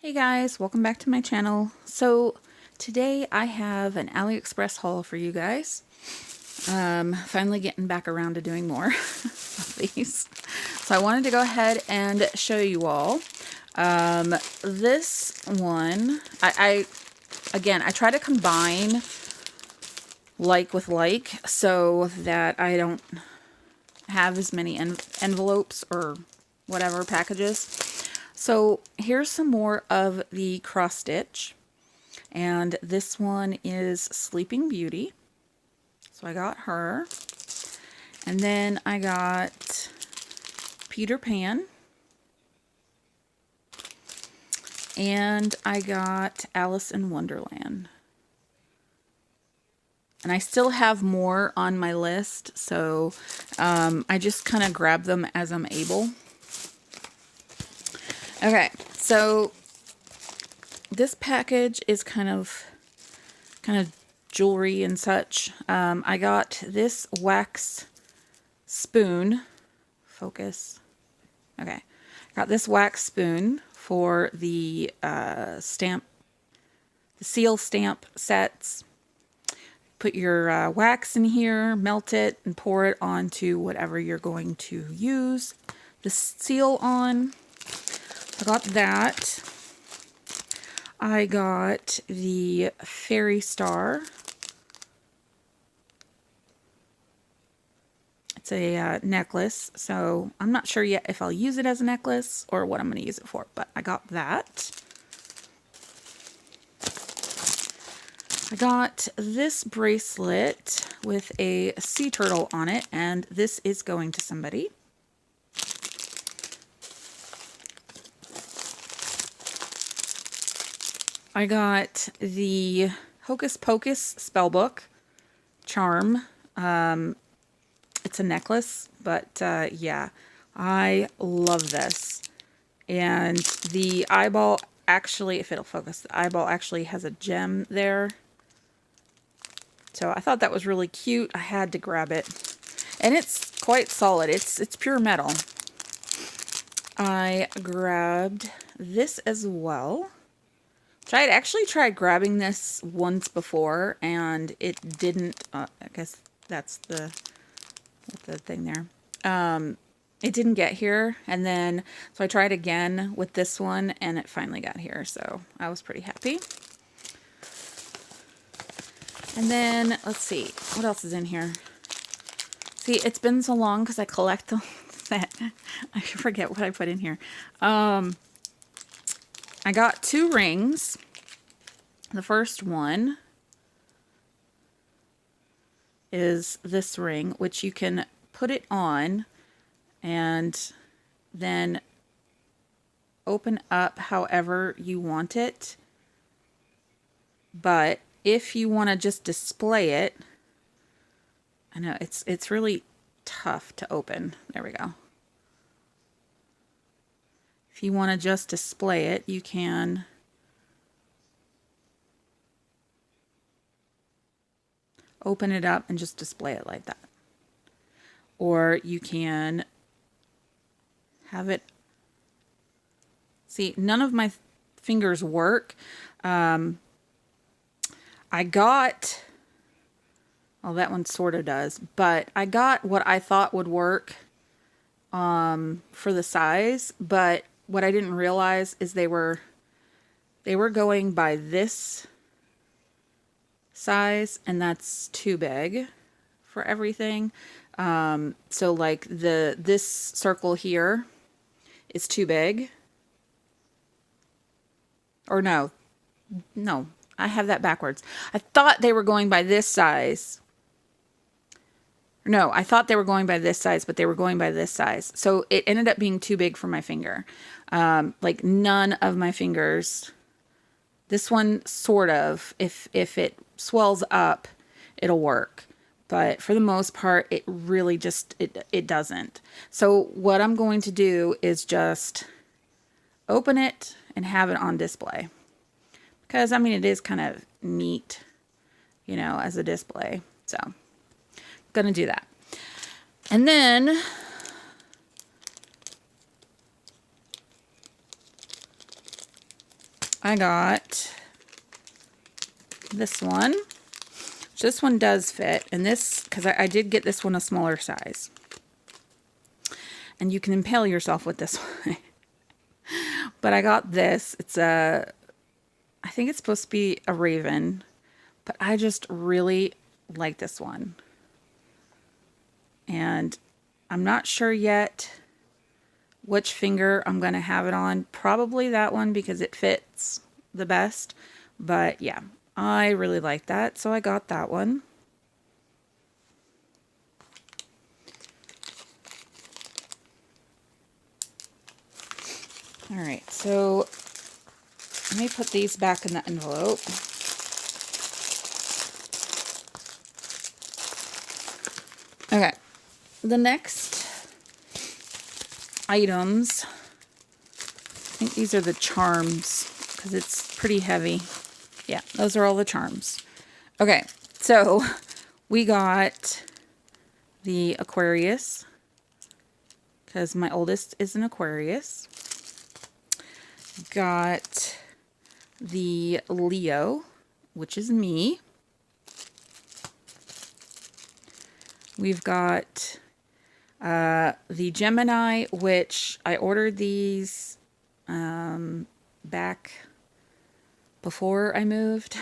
Hey guys, welcome back to my channel. So today I have an AliExpress haul for you guys. Finally getting back around to doing more of these. So I wanted to go ahead and show you all. This one, I try to combine like with like so that I don't have as many envelopes or whatever packages. So here's some more of the cross stitch, and this one is Sleeping Beauty. So I got her, and then I got Peter Pan, and I got Alice in Wonderland. And I still have more on my list, so I just kind of grab them as I'm able. Okay, so this package is kind of jewelry and such. I got this wax spoon. Focus. Okay, got this wax spoon for the seal stamp sets. Put your wax in here, melt it, and pour it onto whatever you're going to use the seal on. I got that. I got the fairy star. It's a necklace, so I'm not sure yet if I'll use it as a necklace or what I'm going to use it for, but I got that. I got this bracelet with a sea turtle on it, and this is going to somebody. I got the Hocus Pocus spellbook charm. It's a necklace, but yeah, I love this. And the eyeball actually, if it'll focus, the eyeball actually has a gem there. So I thought that was really cute. I had to grab it. And it's quite solid. It's pure metal. I grabbed this as well. I had actually tried grabbing this once before, and it didn't, I guess that's the thing there. It didn't get here, and then, so I tried again with this one, and it finally got here, so I was pretty happy. And then, let's see, what else is in here? See, it's been so long because I collect them that I forget what I put in here. I got 2 rings. The first one is this ring, which you can put it on and then open up however you want it. But if you want to just display it, I know it's really tough to open. There we go. If you want to just display it, you can open it up and just display it like that. Or you can have it, see, none of my fingers work. I got, well, that one sort of does, but I got what I thought would work for the size, but what I didn't realize is they were going by this size, and that's too big for everything. So like this circle here is too big. Or no, I have that backwards. I thought they were going by this size. No, I thought they were going by this size, but they were going by this size. So it ended up being too big for my finger. Like none of my fingers. This one sort of, if it swells up, it'll work. But for the most part, it really just, it doesn't. So what I'm going to do is just open it and have it on display. Because, I mean, it is kind of neat, you know, as a display. So, gonna do that. And then I got this one. This one does fit, and this, because I did get this one a smaller size. And you can impale yourself with this one. But I got this. It's I think it's supposed to be a raven, but I just really like this one. And I'm not sure yet which finger I'm going to have it on. Probably that one because it fits the best. But yeah, I really like that, so I got that one. All right, so let me put these back in the envelope. Okay, the next items, I think these are the charms because it's pretty heavy. Yeah, those are all the charms. Okay, so we got the Aquarius because my oldest is an Aquarius. Got the Leo, which is me. We've got the Gemini, which I ordered these back before I moved.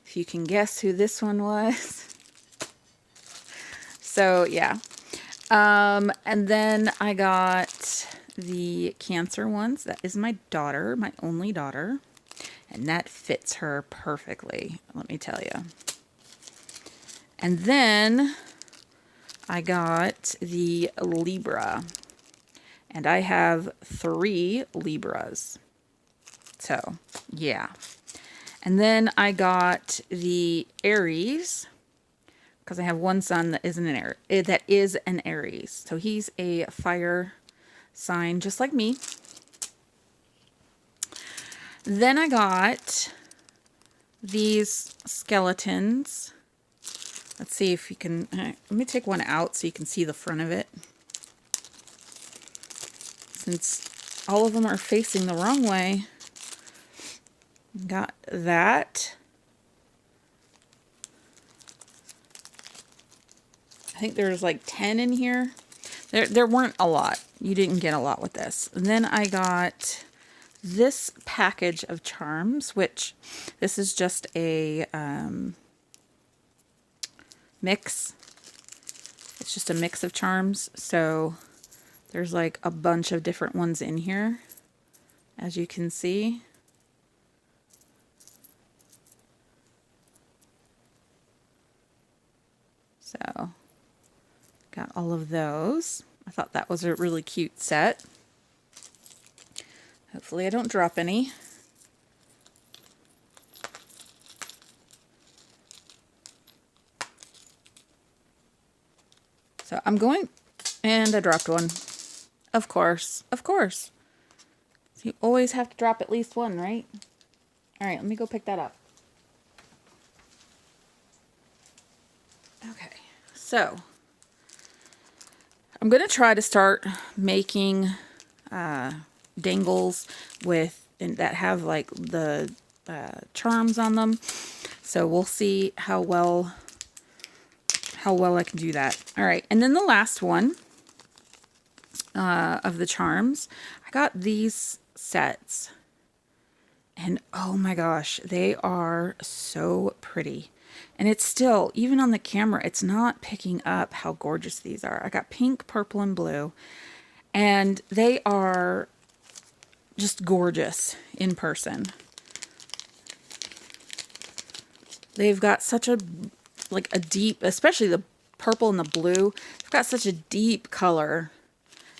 If you can guess who this one was. So yeah. And then I got the Cancer ones. That is my daughter, my only daughter. And that fits her perfectly, let me tell you. And then I got the Libra. And I have 3 Libras. So, yeah. And then I got the Aries. Because I have one son that is an Aries. So he's a fire sign, just like me. Then I got these skeletons. Let's see if you can, let me take one out so you can see the front of it. Since all of them are facing the wrong way. Got that. I think there's like 10 in here. There weren't a lot. You didn't get a lot with this. And then I got this package of charms, which this is just a mix. It's just a mix of charms. So there's like a bunch of different ones in here, as you can see. So got all of those. I thought that was a really cute set. Hopefully I don't drop any. So I'm going, and I dropped one. Of course, of course. So you always have to drop at least one, right? All right, let me go pick that up. Okay, so I'm going to try to start making dangles that have like the charms on them. So we'll see how well I can do that. All right, and then the last one of the charms, I got these sets. And oh my gosh, they are so pretty. And it's still, even on the camera, it's not picking up how gorgeous these are. I got pink, purple, and blue. And they are just gorgeous in person. They've got such a deep, especially the purple and the blue. They've got such a deep color.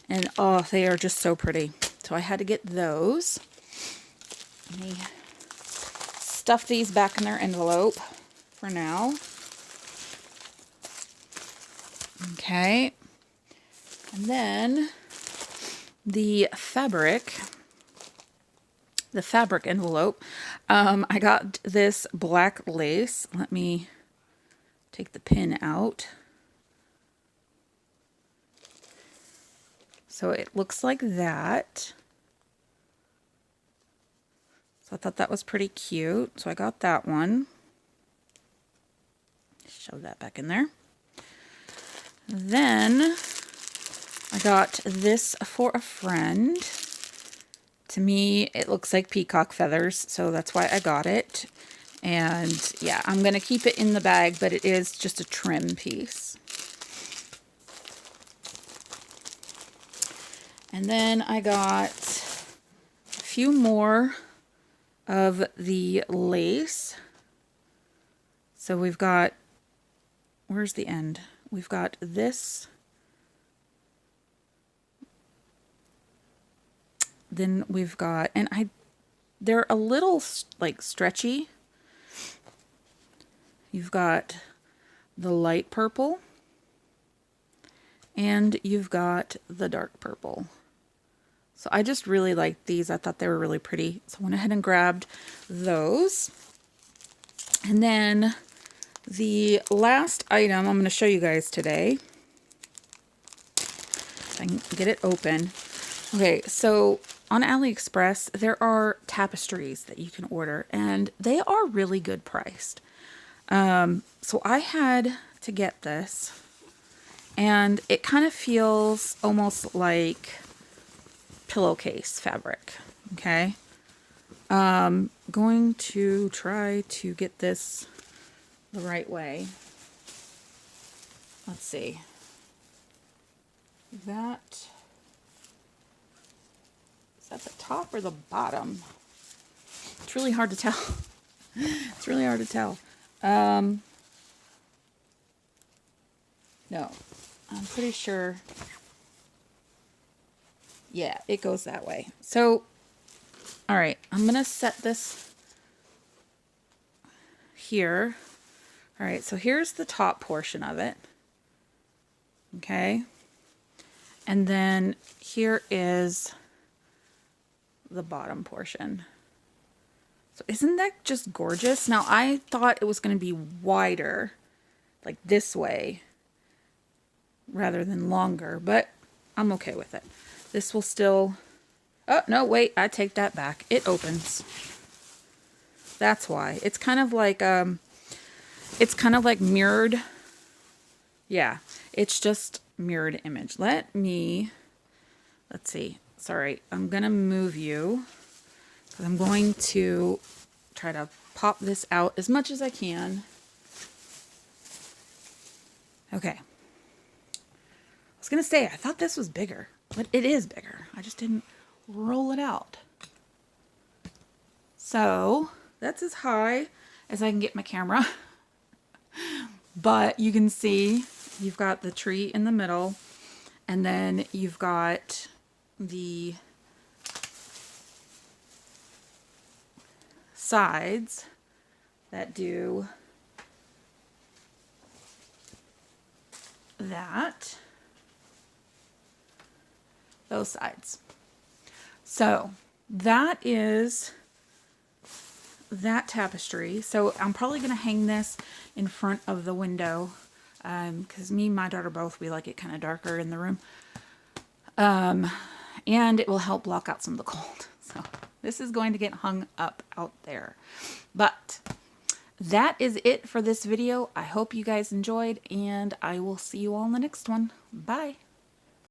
And oh, they are just so pretty. So I had to get those. Let me stuff these back in their envelope for now. Okay. And then the fabric envelope. I got this black lace. Let me take the pin out. So it looks like that. So I thought that was pretty cute. So I got that one. Shove that back in there. Then I got this for a friend. To me, it looks like peacock feathers, so that's why I got it. And yeah, I'm going to keep it in the bag, but it is just a trim piece. And then I got a few more of the lace. So we've got, where's the end? We've got this. Then we've got, and they're a little like stretchy. You've got the light purple and you've got the dark purple. So I just really liked these. I thought they were really pretty. So I went ahead and grabbed those. And then the last item I'm going to show you guys today, if I can get it open. Okay, so on AliExpress, there are tapestries that you can order, and they are really good priced. So I had to get this, and it kind of feels almost like pillowcase fabric. Okay. Going to try to get this the right way. Let's see. Is that the top or the bottom? It's really hard to tell. It's really hard to tell. No, I'm pretty sure. Yeah, it goes that way. So, all right, I'm going to set this here. All right, so here's the top portion of it. Okay. And then here is the bottom portion. So isn't that just gorgeous? Now, I thought it was going to be wider, like this way, rather than longer, but I'm okay with it. This will still, oh, no, wait, I take that back. It opens. That's why. It's kind of like mirrored. Yeah, it's just mirrored image. Let's see. Sorry, I'm going to move you. I'm going to try to pop this out as much as I can. Okay. I was going to say, I thought this was bigger, but it is bigger. I just didn't roll it out. So that's as high as I can get my camera. But you can see you've got the tree in the middle, and then you've got the sides that do that, those sides. So that is that tapestry. So I'm probably going to hang this in front of the window because me and my daughter both, we like it kind of darker in the room. And it will help block out some of the cold. So this is going to get hung up out there. But that is it for this video. I hope you guys enjoyed, and I will see you all in the next one. Bye.